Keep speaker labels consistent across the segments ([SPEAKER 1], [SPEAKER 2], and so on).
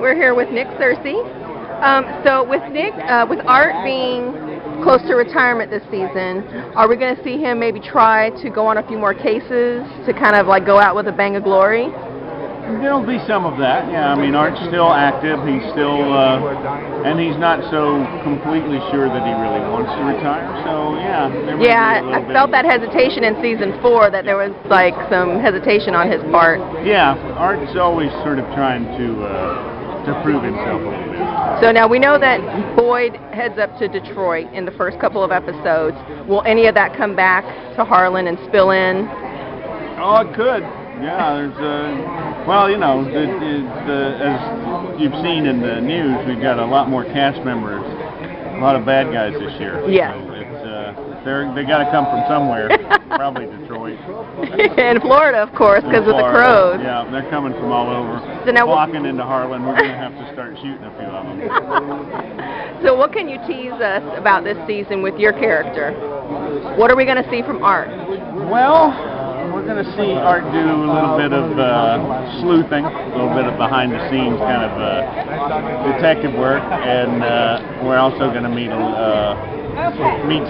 [SPEAKER 1] We're here with Nick Searcy. So with Nick, with Art being close to retirement this season, are we going to see him maybe try to go on a few more cases to kind of like go out with a bang of glory?
[SPEAKER 2] There'll be some of that, yeah. I mean, Art's still active. He's still, and he's not so completely sure that he really wants to retire. So, yeah.
[SPEAKER 1] I felt that hesitation in season 4, that there was like some hesitation on his part.
[SPEAKER 2] Yeah, Art's always sort of trying to prove himself a little bit.
[SPEAKER 1] So now we know that Boyd heads up to Detroit in the first couple of episodes. Will any of that come back to Harlan and spill in?
[SPEAKER 2] Oh, it could. Yeah, there's well, you know, as you've seen in the news, we've got a lot more cast members, a lot of bad guys this year.
[SPEAKER 1] Yeah.
[SPEAKER 2] So they got to come from somewhere, probably Detroit.
[SPEAKER 1] And Florida, of course, because of the Crows.
[SPEAKER 2] Yeah, they're coming from all over.
[SPEAKER 1] So now
[SPEAKER 2] flocking into Harlan. We're going to have to start shooting a few of them.
[SPEAKER 1] So what can you tease us about this season with your character? What are we going to see from Art?
[SPEAKER 2] Well, we're going to see Art do a little bit of sleuthing, a little bit of behind-the-scenes kind of detective work, and we're also going to meet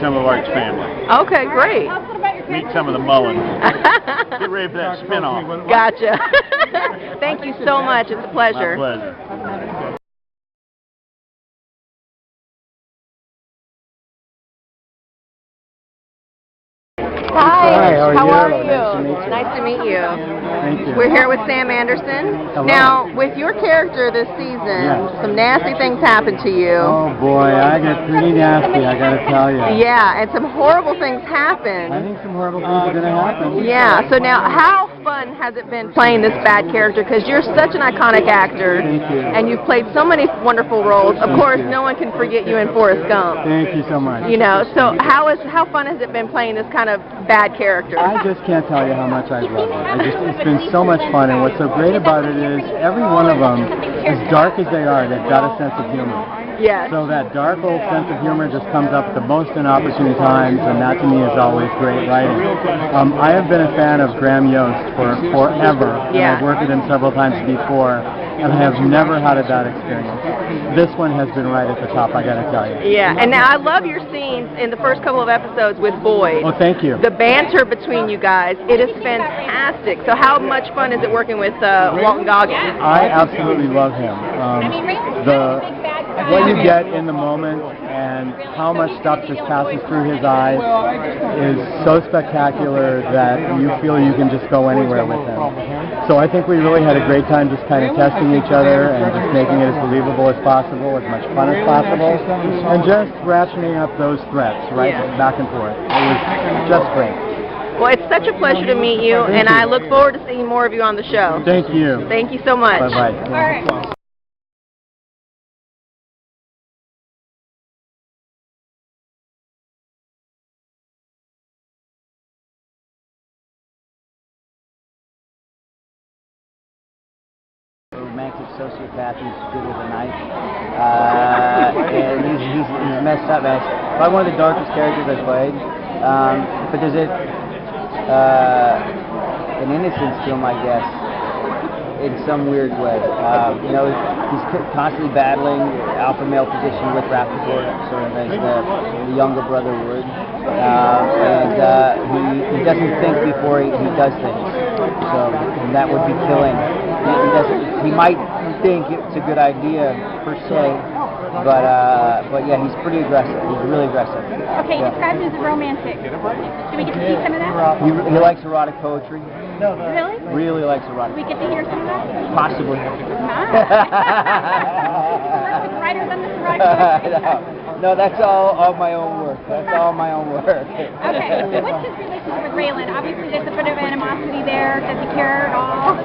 [SPEAKER 2] some of Art's family.
[SPEAKER 1] Okay, great.
[SPEAKER 2] Meet some of the Mullins. Get ready for that spin-off.
[SPEAKER 1] Gotcha. Thank you so much. It's a pleasure.
[SPEAKER 2] My pleasure.
[SPEAKER 1] Hi, how are you?
[SPEAKER 3] Nice to meet you.
[SPEAKER 1] Nice to meet you.
[SPEAKER 3] Thank you.
[SPEAKER 1] We're here with Sam Anderson.
[SPEAKER 3] Hello.
[SPEAKER 1] Now, with your character this season, some nasty things happened to you.
[SPEAKER 3] Oh boy, I get pretty nasty, I gotta tell you.
[SPEAKER 1] Yeah, and some horrible things happened.
[SPEAKER 3] I think some horrible things are gonna happen.
[SPEAKER 1] Yeah, so now how fun has it been playing this bad character? Because you're such an iconic actor.
[SPEAKER 3] Thank you.
[SPEAKER 1] And you've played so many wonderful roles. Of course, no one can forget you in Forrest Gump.
[SPEAKER 3] Thank you so much.
[SPEAKER 1] You know, so how fun has it been playing this kind of bad character?
[SPEAKER 3] I just can't tell you how much I love it. It's been so much fun, and what's so great about it is every one of them, as dark as they are, they've got a sense of humor.
[SPEAKER 1] Yes.
[SPEAKER 3] So that dark old sense of humor just comes up at the most inopportune times, and that to me is always great writing. I have been a fan of Graham Yost for forever, and I've worked with him several times before, and I have never had a bad experience. This one has been right at the top, I gotta tell you.
[SPEAKER 1] Yeah, and now I love your scenes in the first couple of episodes with Boyd.
[SPEAKER 3] Oh, thank you.
[SPEAKER 1] The banter between you guys, it is fantastic. So how much fun is it working with Walton Goggins?
[SPEAKER 3] I absolutely love him. What you get in the moment and how much stuff just passes through his eyes is so spectacular that you feel you can just go anywhere with him. So I think we really had a great time just kind of testing each other and just making it as believable as possible, as much fun as possible, and just ratcheting up those threats, right, back and forth. It was just great.
[SPEAKER 1] Well, it's such a pleasure to meet you, and I look forward to seeing more of you on the show.
[SPEAKER 3] Thank you.
[SPEAKER 1] Thank you so much.
[SPEAKER 3] Bye-bye.
[SPEAKER 1] All right.
[SPEAKER 4] Romantic sociopath who's good with a knife, and he's messed up, man. Probably one of the darkest characters I've played, but there's an innocence to him, I guess, in some weird way. You know, he's constantly battling alpha male position with Rappaport, sort of as the younger brother would, and he doesn't think before he does things, so and that would be killing. He might think it's a good idea per se, but yeah, he's pretty aggressive. He's really aggressive.
[SPEAKER 5] Okay, describe him as a romantic. Can we get to see some of that?
[SPEAKER 4] He likes erotic poetry.
[SPEAKER 5] Really?
[SPEAKER 4] Really likes erotic.
[SPEAKER 5] We get to hear some of that?
[SPEAKER 4] Possibly.
[SPEAKER 5] Work with writers on this erotic poetry.
[SPEAKER 4] No, that's all my own work. That's all my own work.
[SPEAKER 5] Okay, so what's his relationship with Raylan? Obviously, there's a bit of animosity there. Does he care at all?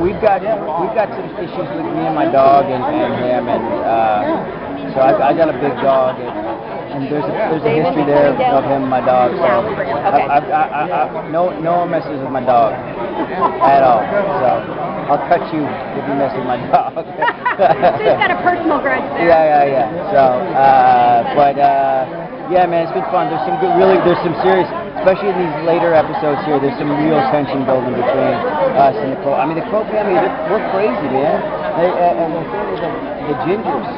[SPEAKER 5] We've got some issues with me and my dog and him, and so I got a big dog, and there's a history there of him and my dog. So no one messes with my dog at all. So I'll cut you if you mess with my dog. So he's got a personal grudge there.
[SPEAKER 4] Yeah. So,
[SPEAKER 5] Yeah, man, it's been fun. There's some good, there's some serious, especially in these later episodes here, there's some real tension building between us and the Crowe. I mean, the Crowe family, we're crazy, man. And the thing is, the Gingers,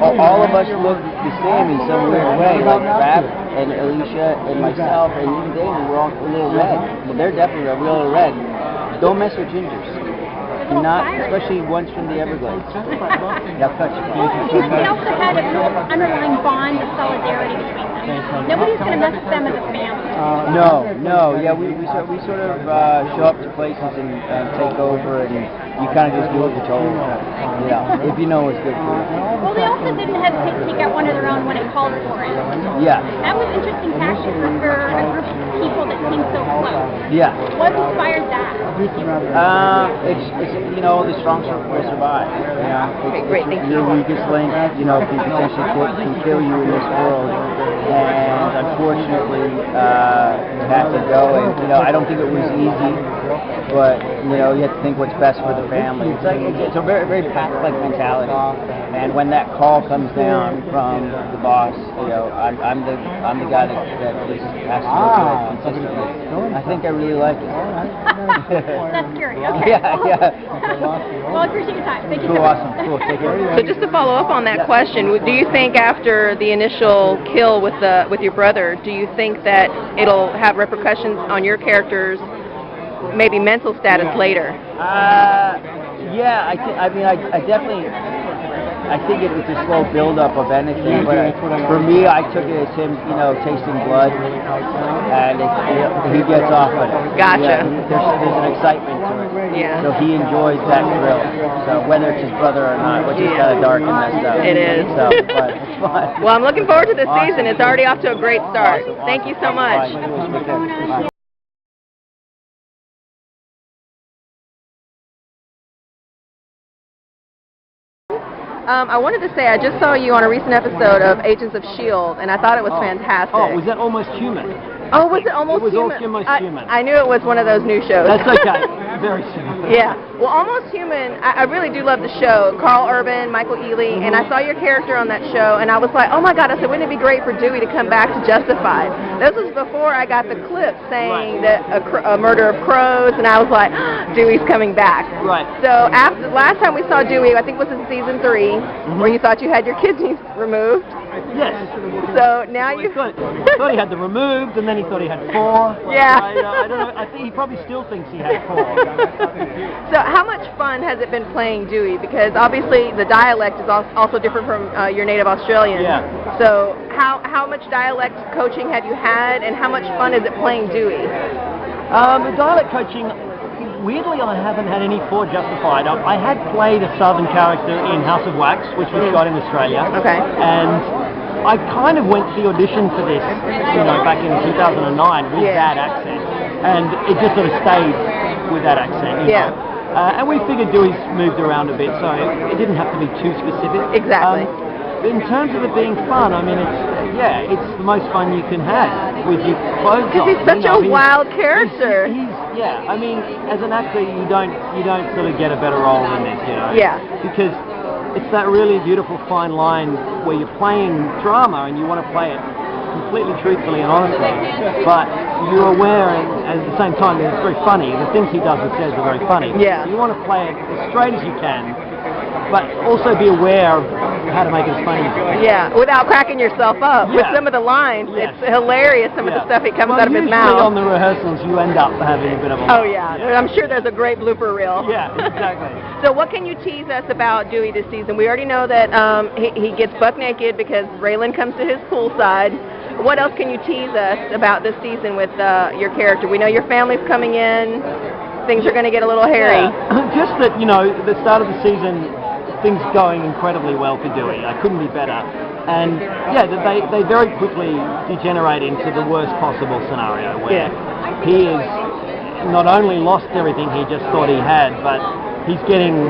[SPEAKER 5] all of us look the same in some weird way. Like Rapp and Alicia and myself and even Damon, we're all a little red. Well, they're definitely a little red. Don't mess with Gingers. Do not, especially ones from the Everglades. They'll cut you.
[SPEAKER 6] They also had a real underlying bond of solidarity between them. Nobody's going to mess with them as a family.
[SPEAKER 5] No, yeah, we sort of show up to places and take over, and you kind of just do what you're told, you know, if you know what's good for you.
[SPEAKER 6] Well, they also didn't hesitate to take out one of their own when it called for it.
[SPEAKER 5] Yeah.
[SPEAKER 6] That was interesting tactic for a group of people that seemed so close.
[SPEAKER 5] Yeah.
[SPEAKER 6] What inspired that?
[SPEAKER 5] It's you know, the strong will survive. You know,
[SPEAKER 1] Okay, great, thank you.
[SPEAKER 5] Your weakest link, you know, can potentially can kill you in this world, and unfortunately, you have to go. And you know, I don't think it was easy, but you know, you have to think what's best for the family. It's like it's a very very pack-like mentality. And when that call comes down from the boss, you know, I'm the guy that just has to look at it consistently. I think I really like it.
[SPEAKER 6] That's scary. Okay.
[SPEAKER 5] Yeah.
[SPEAKER 6] Well, I appreciate your time. Thank you.
[SPEAKER 5] Cool,
[SPEAKER 6] so much.
[SPEAKER 5] awesome. Cool. Take care.
[SPEAKER 1] So just to follow up on that question, do you think after the initial kill with your brother, do you think that it'll have repercussions on your character's maybe mental status later?
[SPEAKER 5] Yeah, I definitely. I think it was a slow build-up of anything, but for me, I took it as him, you know, tasting blood, and he gets off of it.
[SPEAKER 1] Gotcha.
[SPEAKER 5] Yeah, there's an excitement to it.
[SPEAKER 1] Yeah.
[SPEAKER 5] So he enjoys that thrill. So whether it's his brother or not, which is kind of dark and messed up.
[SPEAKER 1] It is.
[SPEAKER 5] So, but it's fun.
[SPEAKER 1] Well, I'm looking forward to this
[SPEAKER 5] Awesome.
[SPEAKER 1] season. It's already off to a great start. Thank you so much.
[SPEAKER 5] Take care. Bye.
[SPEAKER 1] I wanted to say I just saw you on a recent episode of Agents of S.H.I.E.L.D., and I thought it was fantastic.
[SPEAKER 7] Oh, was that Almost Human?
[SPEAKER 1] Oh, was it Almost
[SPEAKER 7] It was
[SPEAKER 1] Human?
[SPEAKER 7] Almost Human.
[SPEAKER 1] I knew it was one of those new shows.
[SPEAKER 7] That's okay. Very similar.
[SPEAKER 1] Yeah. Well, Almost Human, I really do love the show. Carl Urban, Michael Ealy, and I saw your character on that show, and I was like, oh my God, I said, wouldn't it be great for Dewey to come back to Justified? This was before I got the clip saying that a murder of crows, and I was like, Dewey's coming back.
[SPEAKER 7] Right.
[SPEAKER 1] So after last time we saw Dewey, I think it was in season 3, where you thought you had your kidneys removed.
[SPEAKER 7] Yes.
[SPEAKER 1] So now you
[SPEAKER 7] thought he had them removed, and then he thought he had 4.
[SPEAKER 1] Yeah.
[SPEAKER 7] I don't know. I think he probably still thinks he had 4.
[SPEAKER 1] So how much fun has it been playing Dewey? Because obviously the dialect is also different from your native Australian.
[SPEAKER 7] Yeah.
[SPEAKER 1] So how much dialect coaching have you had, and how much fun is it playing Dewey?
[SPEAKER 7] The dialect coaching, weirdly, I haven't had any for Justified. I had played a southern character in House of Wax, which was shot in Australia.
[SPEAKER 1] Okay.
[SPEAKER 7] And I kind of went to the audition for this, you know, back in 2009 with that accent, and it just sort of stayed with that accent. You know? And we figured Dewey's moved around a bit, so it didn't have to be too specific.
[SPEAKER 1] Exactly.
[SPEAKER 7] In terms of it being fun, I mean, it's the most fun you can have with your clothes on.
[SPEAKER 1] Because he's such a wild character.
[SPEAKER 7] I mean, as an actor, you don't sort of get a better role than this, you know.
[SPEAKER 1] Yeah.
[SPEAKER 7] Because it's that really beautiful fine line where you're playing drama and you want to play it completely truthfully and honestly, but you're aware, and at the same time, it's very funny. The things he does and says are very funny.
[SPEAKER 1] Yeah.
[SPEAKER 7] So you want to play it as straight as you can, but also be aware of how to make it as funny as you can.
[SPEAKER 1] Yeah, without cracking yourself up with some of the lines.
[SPEAKER 7] Yes.
[SPEAKER 1] It's hilarious, some of the stuff he comes out of his mouth.
[SPEAKER 7] Usually on the rehearsals, you end up having a bit of a laugh.
[SPEAKER 1] Oh, yeah. I'm sure there's a great blooper reel.
[SPEAKER 7] Yeah, exactly.
[SPEAKER 1] So what can you tease us about Dewey this season? We already know that he gets buck naked because Raylan comes to his poolside. What else can you tease us about this season with your character? We know your family's coming in. Things are going to get a little hairy.
[SPEAKER 7] Yeah. Just that, you know, the start of the season, things going incredibly well for Dewey. I couldn't be better. And, yeah, they very quickly degenerate into the worst possible scenario where he is not only lost everything he just thought he had, but he's getting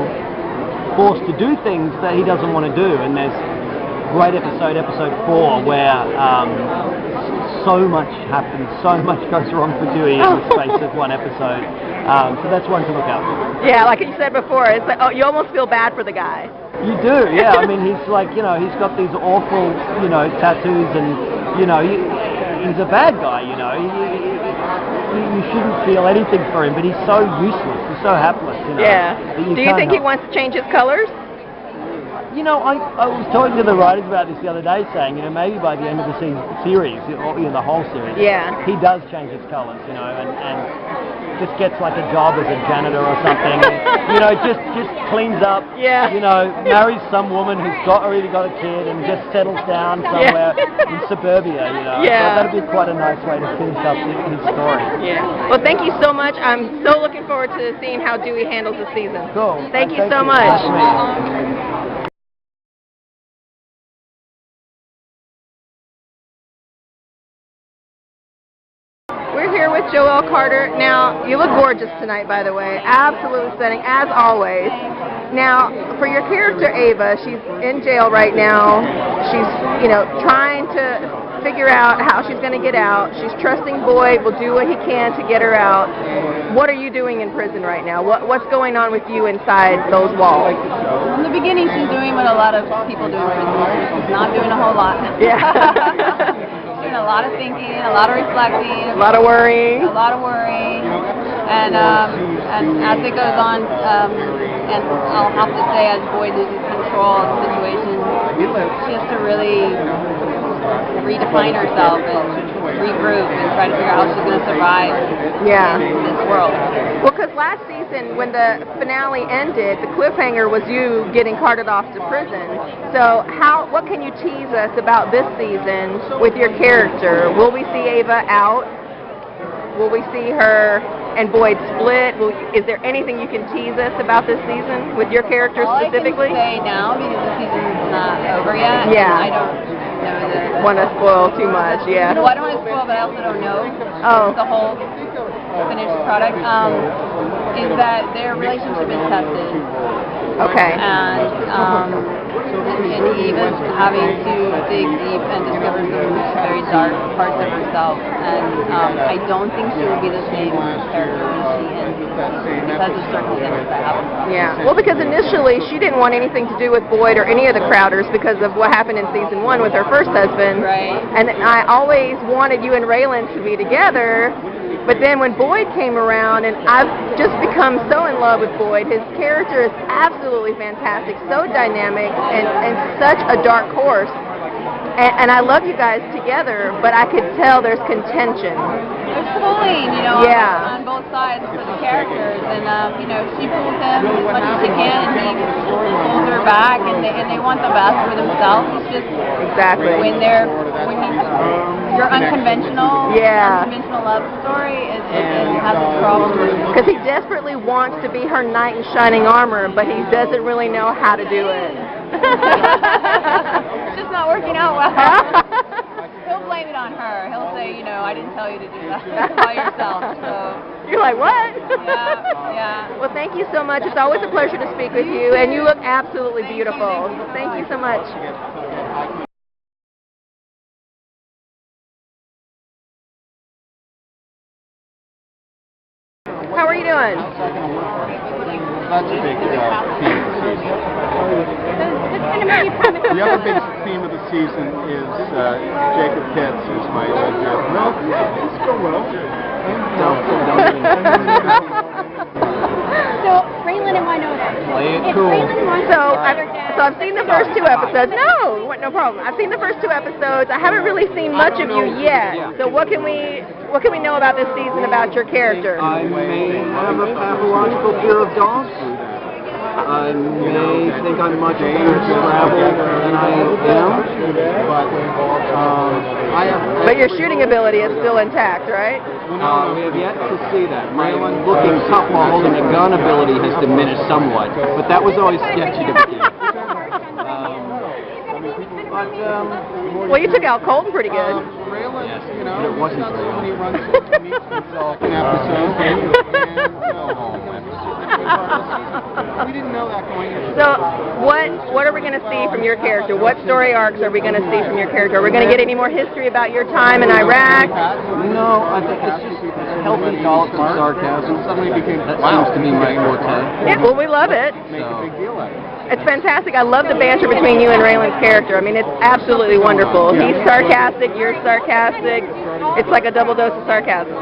[SPEAKER 7] forced to do things that he doesn't want to do. And there's great episode 4, where so much happens, so much goes wrong for Dewey in the space of one episode. So that's one to look out for.
[SPEAKER 1] Yeah, like you said before, it's like, you almost feel bad for the guy.
[SPEAKER 7] You do, yeah. I mean, he's like, you know, he's got these awful, you know, tattoos, and you know, he's a bad guy. You know, you shouldn't feel anything for him, but he's so useless. He's so hapless. You know,
[SPEAKER 1] Yeah.
[SPEAKER 7] that
[SPEAKER 1] Do you think he wants to change his colors?
[SPEAKER 7] You know, I was talking to the writers about this the other day, saying, you know, maybe by the end of the series, or, you know, the whole series,
[SPEAKER 1] yeah,
[SPEAKER 7] he does change his colours, you know, and just gets like a job as a janitor or something, and, you know, just cleans up,
[SPEAKER 1] yeah,
[SPEAKER 7] you know, marries some woman who's already got a kid and just settles down somewhere in suburbia, you know.
[SPEAKER 1] Yeah.
[SPEAKER 7] So that'd be quite a nice way to finish up his story.
[SPEAKER 1] Yeah. Well, thank you so much. I'm so looking forward to seeing how Dewey handles the season.
[SPEAKER 7] Cool.
[SPEAKER 1] Thank you so much. We're here with Joelle Carter. Now, you look gorgeous tonight, by the way. Absolutely stunning, as always. Now, for your character, Ava, she's in jail right now. She's, you know, trying to figure out how she's going to get out. She's trusting Boyd will do what he can to get her out. What are you doing in prison right now? What's going on with you inside those walls?
[SPEAKER 8] In the beginning, she's doing what a lot of people do in prison. She's not doing a whole lot.
[SPEAKER 1] Yeah.
[SPEAKER 8] Doing a lot of thinking, a lot of reflecting,
[SPEAKER 1] a lot of worrying.
[SPEAKER 8] And as it goes on, and I'll have to say, as Boyd loses control of the situation, she has to really redefine herself and regroup and try to figure out how she's going to survive in this world.
[SPEAKER 1] Well, because last season, when the finale ended, the cliffhanger was you getting carted off to prison. So what can you tease us about this season with your character? Will we see Ava out? Will we see her and Boyd split? Is there anything you can tease us about this season with your character specifically?
[SPEAKER 8] All I can say now, because the season's not over yet,
[SPEAKER 1] yeah.
[SPEAKER 8] I don't know
[SPEAKER 1] want to spoil too much, yeah.
[SPEAKER 8] No, I don't want to spoil, but I also don't know the whole finished product, is that their relationship is tested.
[SPEAKER 1] Okay.
[SPEAKER 8] And Eva's having to dig deep and discover some very dark parts of herself. And I don't think she will be the same character when she ends because of circumstances that happen.
[SPEAKER 1] Yeah. Well, because initially she didn't want anything to do with Boyd or any of the Crowders because of what happened in season 1 with her first husband.
[SPEAKER 8] Right.
[SPEAKER 1] And I always wanted you and Raylan to be together. But then when Boyd came around, and I've just become so in love with Boyd, his character is absolutely fantastic, so dynamic, and such a dark horse. And I love you guys together, but I could tell there's contention.
[SPEAKER 8] There's pulling, you know, on both sides for the characters, and you know, she pulls him as much as she can, and he pulls her back, and they want the best for themselves. It's just when you're unconventional, unconventional love story, it has its problems.
[SPEAKER 1] Because he desperately wants to be her knight in shining armor, but he doesn't really know how to do it.
[SPEAKER 8] It's just not working out well. He'll blame it on her. He'll say, you know, I didn't tell you to do that by yourself. So
[SPEAKER 1] you're like, what?
[SPEAKER 8] Yeah.
[SPEAKER 1] Well, thank you so much. It's always a pleasure to speak with you, and you look absolutely beautiful. Thank you so much. How are you doing?
[SPEAKER 9] That's a big theme of the season. The other big theme of the season is Jacob Pitts, who's my No, it's still well.
[SPEAKER 6] So, Raylan and Winona.
[SPEAKER 7] Play it
[SPEAKER 6] If
[SPEAKER 7] cool.
[SPEAKER 6] Raylan wants
[SPEAKER 1] So I've seen the first 2 episodes. No problem. I've seen the first 2 episodes. I haven't really seen much of you yet. So what can we know about this season about your character?
[SPEAKER 10] I may have a pathological fear of dogs. I may think I'm much more Scrabble than I am.
[SPEAKER 1] But your shooting ability is still intact, right?
[SPEAKER 10] We have yet to see that. My looking tough while holding a gun ability has diminished somewhat, but that was always sketchy to begin.
[SPEAKER 1] Well, you took out Colton pretty good.
[SPEAKER 9] Raylan, you know,
[SPEAKER 10] it wasn't
[SPEAKER 9] when he runs into meets himself in episode, we didn't know that going into
[SPEAKER 1] So, what are we going to see from your character? What story arcs are we going to see from your character? Are we going to get any more history about your time in Iraq?
[SPEAKER 10] No, I think it's just healthy dollop of sarcasm suddenly became seems to be my forte.
[SPEAKER 1] Yeah, well, we love it.
[SPEAKER 9] Make a big deal out of it.
[SPEAKER 1] It's fantastic. I love the banter between you and Raylan's character. I mean, it's absolutely wonderful. He's sarcastic, you're sarcastic. It's like a double dose of sarcasm.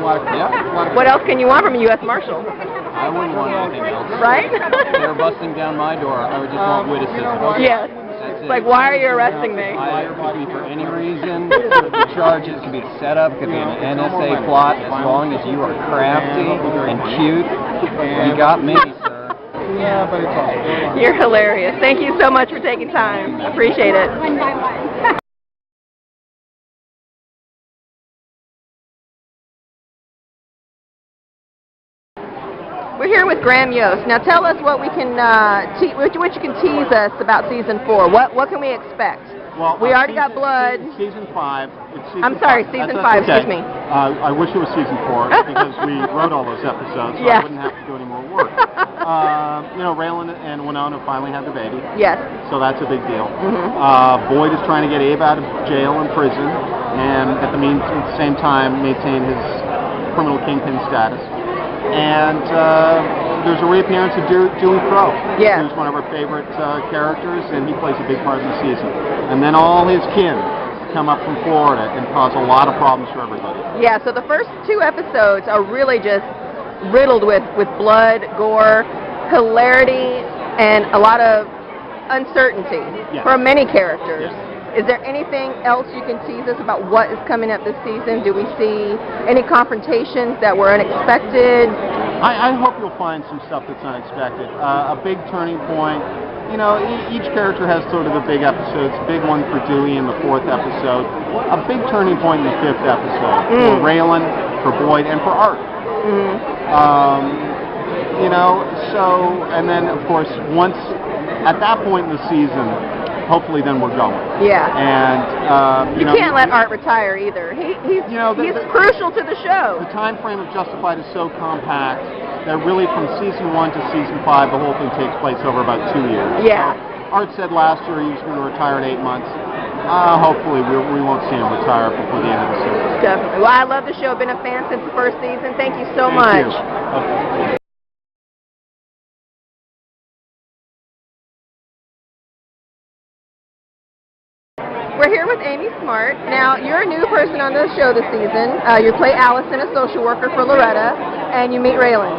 [SPEAKER 1] What else can you want from a U.S. Marshal?
[SPEAKER 10] I wouldn't want anything else.
[SPEAKER 1] Right?
[SPEAKER 10] If they were busting down my door, I would just want witticism.
[SPEAKER 1] Yes.
[SPEAKER 10] That's
[SPEAKER 1] It's like, why are you arresting me?
[SPEAKER 10] It could be for any reason. The charges could be a setup, could be an NSA plot, as long as you are crafty and cute. You got me, sir.
[SPEAKER 9] Yeah, but it's all.
[SPEAKER 1] You're hilarious. Thank you so much for taking time. Appreciate it.
[SPEAKER 6] One by one.
[SPEAKER 1] We're here with Graham Yost. Now tell us what we can, what you can tease us about season 4. What can we expect?
[SPEAKER 2] Well,
[SPEAKER 1] we already got blood.
[SPEAKER 2] Season 5. It's season
[SPEAKER 1] I'm sorry, season 5.
[SPEAKER 2] Okay.
[SPEAKER 1] Excuse me.
[SPEAKER 2] I wish it was season 4 because we wrote all those episodes, so
[SPEAKER 1] Yes.
[SPEAKER 2] I wouldn't have to do any more work. Raylan and Winona finally had the baby.
[SPEAKER 1] Yes.
[SPEAKER 2] So that's a big deal.
[SPEAKER 1] Mm-hmm.
[SPEAKER 2] Boyd is trying to get Abe out of jail and prison, and at the same time maintain his criminal kingpin status. And there's a reappearance of Dewey Crowe,
[SPEAKER 1] yes.
[SPEAKER 2] who's one of our favorite characters, and he plays a big part in the season. And then all his kin come up from Florida and cause a lot of problems for everybody.
[SPEAKER 1] Yeah, so the first 2 episodes are really just riddled with blood, gore, hilarity, and a lot of uncertainty for many characters.
[SPEAKER 2] Yes.
[SPEAKER 1] Is there anything else you can tease us about what is coming up this season? Do we see any confrontations that were unexpected?
[SPEAKER 2] I hope you'll find some stuff that's unexpected. A big turning point. You know, each character has sort of the big episodes. Big one for Dewey in the 4th episode. A big turning point in the 5th episode for Raylan, for Boyd, and for Art. And then of course, once at that point in the season, hopefully then we're going.
[SPEAKER 1] Yeah.
[SPEAKER 2] And
[SPEAKER 1] you can't let Art retire either. He's crucial to the show.
[SPEAKER 2] The time frame of Justified is so compact that really from season 1 to season 5, the whole thing takes place over about 2 years.
[SPEAKER 1] Yeah.
[SPEAKER 2] So Art said last year he was going to retire in 8 months. Hopefully we won't see him retire before the end of the series.
[SPEAKER 1] Definitely. Well, I love the show. Been a fan since the first season. Thank you so much.
[SPEAKER 2] Thank you.
[SPEAKER 1] We're here with Amy Smart. Now, you're a new person on the show this season. You play Allison, a social worker for Loretta, and you meet Raylan.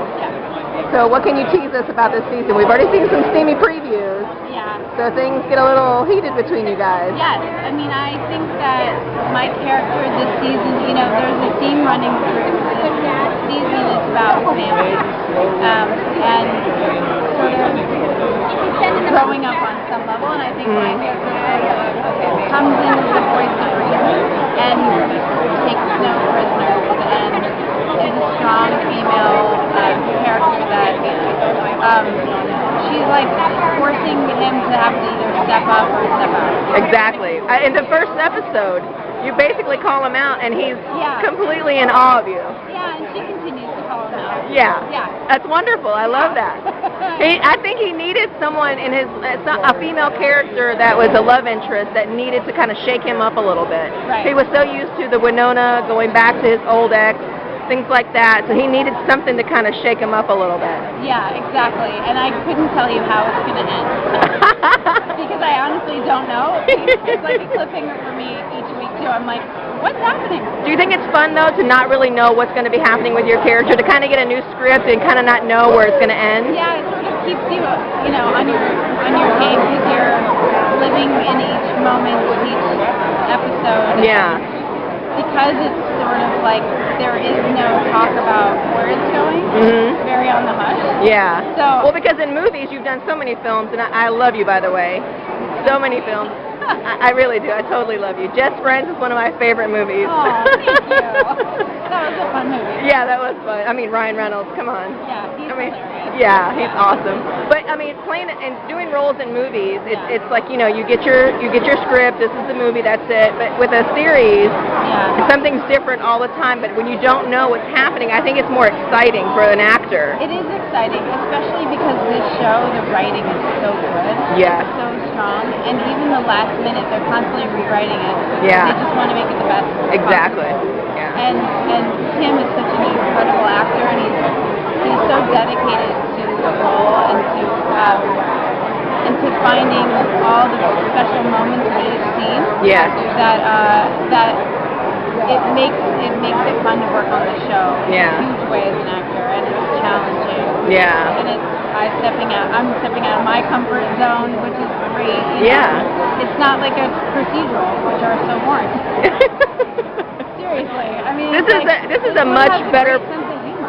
[SPEAKER 1] So what can you tease us about this season? We've already seen some steamy previews.
[SPEAKER 8] Yeah.
[SPEAKER 1] So things get a little heated between you guys.
[SPEAKER 8] Yes. I mean, I think that my character this season, there's a theme running through this season. It's about family. And sort of growing up on some level, and I think my character comes in with the voice of reason and takes no prisoners and is a strong female character that she's like forcing him to have to either step up or step out.
[SPEAKER 1] Exactly. In the first episode, you basically call him out and he's completely in awe of you.
[SPEAKER 8] Yeah, and she continues to call him out.
[SPEAKER 1] Yeah.
[SPEAKER 8] Yeah.
[SPEAKER 1] That's wonderful. I love that. I think he needed someone in a female character that was a love interest that needed to kind of shake him up a little bit.
[SPEAKER 8] Right.
[SPEAKER 1] He was so used to the Winona going back to his old ex, things like that, so he needed something to kind of shake him up a little bit.
[SPEAKER 8] Yeah, exactly. And I couldn't tell you how it's going to end. Because I honestly don't know. It's like a cliffhanger for me each week, too. I'm like, what's happening?
[SPEAKER 1] Do you think it's fun, though, to not really know what's going to be happening with your character, to kind of get a new script and kind of not know where it's going to end?
[SPEAKER 8] Yeah, it sort of keeps you, on your game because you're living in each moment, each episode.
[SPEAKER 1] Yeah.
[SPEAKER 8] Because it's sort of like there is no talk about where it's going. It's very on the hush.
[SPEAKER 1] Yeah.
[SPEAKER 8] So,
[SPEAKER 1] well, because in movies you've done so many films, and I love you, by the way. So many films. I really do. I totally love you. Just Friends is one of my favorite movies.
[SPEAKER 8] Oh, thank you. That was a fun movie.
[SPEAKER 1] Yeah, that was fun. I mean, Ryan Reynolds, come on.
[SPEAKER 8] Yeah, he's hilarious.
[SPEAKER 1] Yeah, he's awesome. But I mean, playing and doing roles in movies, it's like you get your script. This is the movie. That's it. But with a series, something's different all the time. But when you don't know what's happening, I think it's more exciting for an actor.
[SPEAKER 8] It is exciting, especially because this show, the writing is so good.
[SPEAKER 1] Yeah.
[SPEAKER 8] So strong, and even the last minute, they're constantly rewriting it.
[SPEAKER 1] Yeah.
[SPEAKER 8] They just want to make it the best.
[SPEAKER 1] Exactly.
[SPEAKER 8] Possible.
[SPEAKER 1] Yeah.
[SPEAKER 8] And and Tim is such an incredible actor, and he's so dedicated to the role and to finding all the special moments in each scene.
[SPEAKER 1] Yes.
[SPEAKER 8] That it makes it fun to work on the show in
[SPEAKER 1] Yeah.
[SPEAKER 8] a huge way as an actor, and it's challenging.
[SPEAKER 1] Yeah.
[SPEAKER 8] And I'm stepping out of my comfort zone, which is great. You
[SPEAKER 1] Yeah.
[SPEAKER 8] know? It's not like a procedural, which are so boring. Seriously, I mean,
[SPEAKER 1] This is a much better.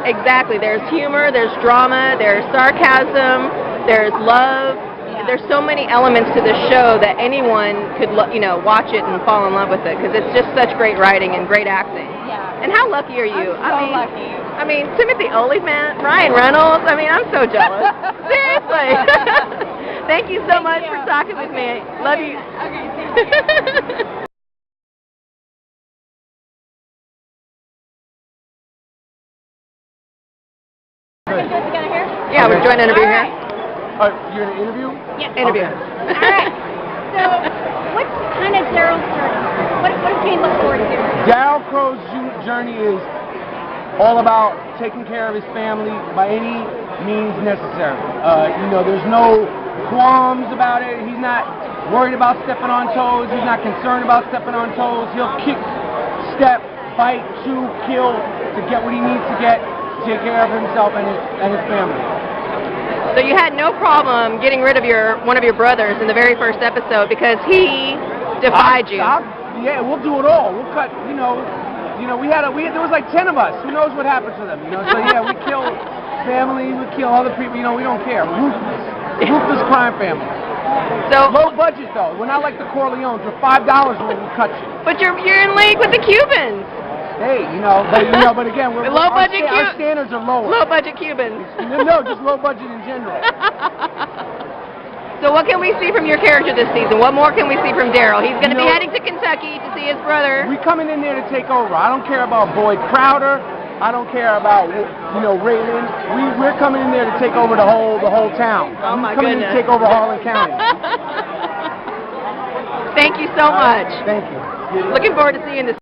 [SPEAKER 1] Exactly. There's humor, there's drama, there's sarcasm, there's love.
[SPEAKER 8] Yeah.
[SPEAKER 1] There's so many elements to the show that anyone could, watch it and fall in love with it because it's just such great writing and great acting.
[SPEAKER 8] Yeah.
[SPEAKER 1] And how lucky are you?
[SPEAKER 8] I'm so lucky.
[SPEAKER 1] I mean, Timothy Olyphant, Ryan Reynolds. I mean, I'm so jealous. Seriously. Thank you so much for talking with me. Love you.
[SPEAKER 8] Okay. We're going to do it together here?
[SPEAKER 1] Yeah, we're joining an interview here.
[SPEAKER 9] You're in an interview?
[SPEAKER 8] Yeah.
[SPEAKER 1] Interview.
[SPEAKER 8] All right. So, what's kind of Daryl's journey? What can we look forward to?
[SPEAKER 9] Daryl Crowe's journey is all about taking care of his family by any means necessary. There's no qualms about it. He's not worried about stepping on toes. He's not concerned about stepping on toes. He'll kick, step, fight, chew, kill to get what he needs to get to take care of himself and his family.
[SPEAKER 1] So you had no problem getting rid of one of your brothers in the very first episode because he defied you.
[SPEAKER 9] Yeah, we'll do it all. We'll cut. There was like 10 of us. Who knows what happened to them? So yeah, we kill family. We kill other people. We don't care. Ruthless crime family.
[SPEAKER 1] So
[SPEAKER 9] low budget though. We're not like the Corleones. For $5 we'll cut you.
[SPEAKER 1] But you're in league with the Cubans.
[SPEAKER 9] Hey, but again, our standards are lower.
[SPEAKER 1] Low budget Cubans.
[SPEAKER 9] No, just low budget in general.
[SPEAKER 1] So what can we see from your character this season? What more can we see from Daryl? He's going to be heading to Kentucky to see his brother.
[SPEAKER 9] We're coming in there to take over. I don't care about Boyd Crowder. I don't care about Raylan. We're coming in there to take over the whole town.
[SPEAKER 1] Oh my
[SPEAKER 9] goodness. Coming in to take over Harlan County.
[SPEAKER 1] Thank you so much.
[SPEAKER 9] Thank you.
[SPEAKER 1] Looking forward to seeing this.